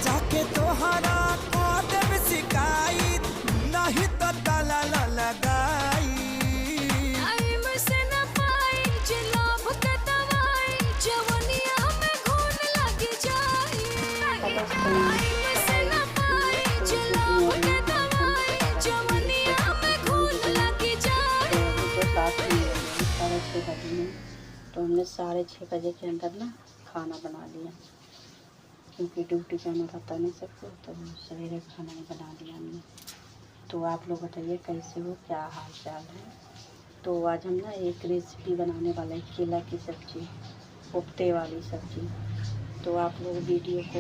जाके तोहरा को देव शिकायत, नहीं तो ताला लगाई। टाइम से न पाई जे लाभ के दवाई, जवनिया में घून लग जाई। टाइम से न पाई जे लाभ के दवाई, जवनिया में घून लग जाई। तो साथ में 6:30 बजे में, तो हमने 6:30 बजे के अंदर ना खाना बना लिया, क्योंकि ड्यूटी जाना रहता नहीं सबको, तो सवेरे खाना ही बना लिया हमने। तो आप लोग बताइए कैसे हो, क्या हाल चाल है। तो आज हम ना एक रेसिपी बनाने वाले हैं, केला की सब्ज़ी, कोफ्ते वाली सब्ज़ी। तो आप लोग वीडियो को